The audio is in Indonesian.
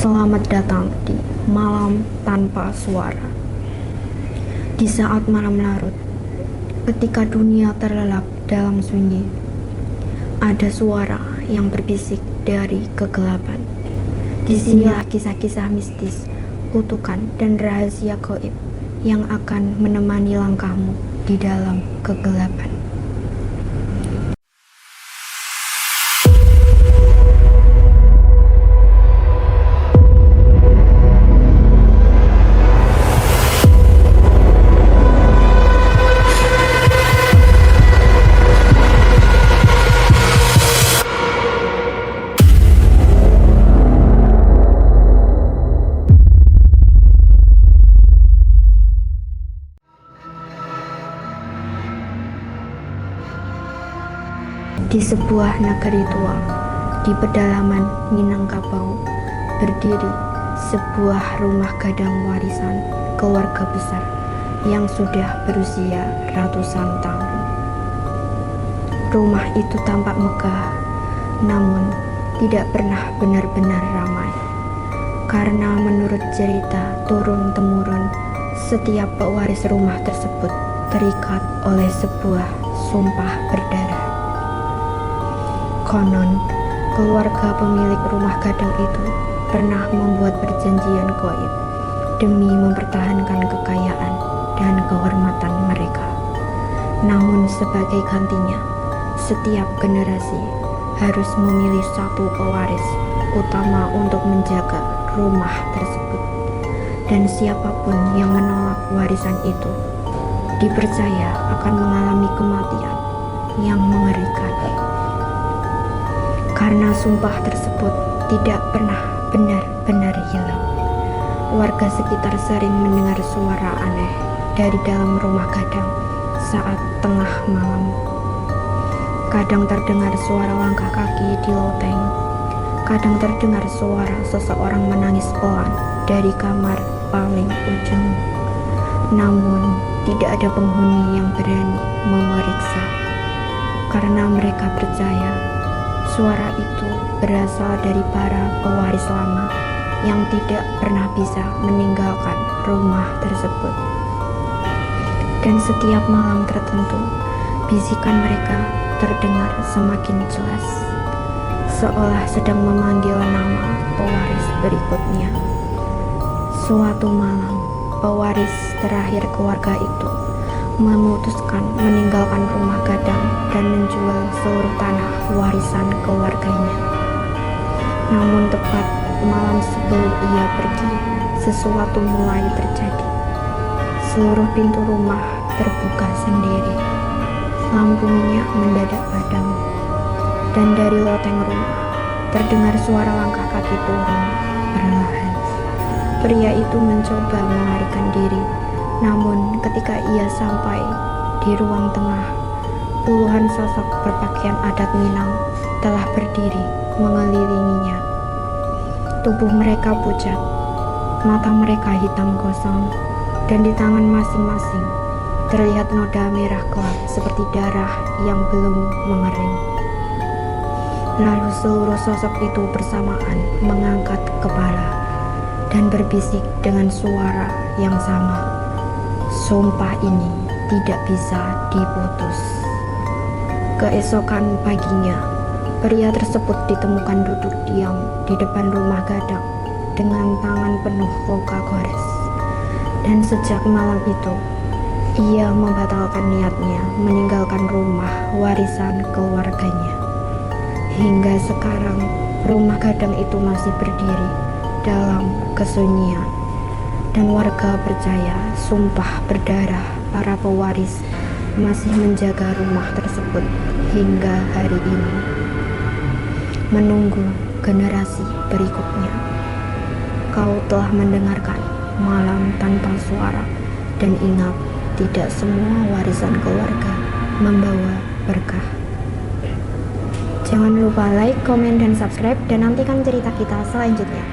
Selamat datang di malam tanpa suara. Di saat malam larut, ketika dunia terlelap dalam sunyi, ada suara yang berbisik dari kegelapan. Disinilah kisah-kisah mistis, kutukan, dan rahasia gaib yang akan menemani langkahmu di dalam kegelapan. Di sebuah negeri tua, di pedalaman Minangkabau, berdiri sebuah rumah gadang warisan keluarga besar yang sudah berusia ratusan tahun. Rumah itu tampak megah, namun tidak pernah benar-benar ramai. Karena menurut cerita turun-temurun, setiap pewaris rumah tersebut terikat oleh sebuah sumpah berdarah. Konon, keluarga pemilik rumah gadang itu pernah membuat perjanjian gaib demi mempertahankan kekayaan dan kehormatan mereka. Namun sebagai gantinya, setiap generasi harus memilih satu pewaris utama untuk menjaga rumah tersebut. Dan siapapun yang menolak warisan itu dipercaya akan mengalami kematian yang mengerikan. Karena sumpah tersebut tidak pernah benar-benar hilang, warga sekitar sering mendengar suara aneh dari dalam rumah gadang saat tengah malam. Kadang terdengar suara langkah kaki di loteng, kadang terdengar suara seseorang menangis pelan dari kamar paling ujung. Namun tidak ada penghuni yang berani memeriksa, karena mereka percaya suara itu berasal dari para pewaris lama yang tidak pernah bisa meninggalkan rumah tersebut. Dan setiap malam tertentu, bisikan mereka terdengar semakin jelas, seolah sedang memanggil nama pewaris berikutnya. Suatu malam, pewaris terakhir keluarga itu memutuskan meninggalkan rumah gadang dan menjual seluruh tanah warisan keluarganya. Namun tepat malam sebelum ia pergi, sesuatu mulai terjadi. Seluruh pintu rumah terbuka sendiri, lampu minyak mendadak padam, dan dari loteng rumah terdengar suara langkah kaki turun perlahan. Pria itu mencoba melarikan diri, namun ketika ia sampai di ruang tengah, puluhan sosok berpakaian adat Minang telah berdiri mengelilinginya. Tubuh mereka pucat, mata mereka hitam gosong, dan di tangan masing-masing terlihat noda merah gelap seperti darah yang belum mengering. Lalu seluruh sosok itu bersamaan mengangkat kepala dan berbisik dengan suara yang sama. Sumpah ini tidak bisa diputus. Keesokan paginya, pria tersebut ditemukan duduk diam di depan rumah gadang dengan tangan penuh luka gores. Dan sejak malam itu, ia membatalkan niatnya meninggalkan rumah warisan keluarganya. Hingga sekarang, rumah gadang itu masih berdiri dalam kesunyian. Dan warga percaya sumpah berdarah para pewaris masih menjaga rumah tersebut hingga hari ini, menunggu generasi berikutnya. Kau telah mendengarkan Malam Tanpa Suara, dan ingat, tidak semua warisan keluarga membawa berkah. Jangan lupa like, komen, dan subscribe, dan nantikan cerita kita selanjutnya.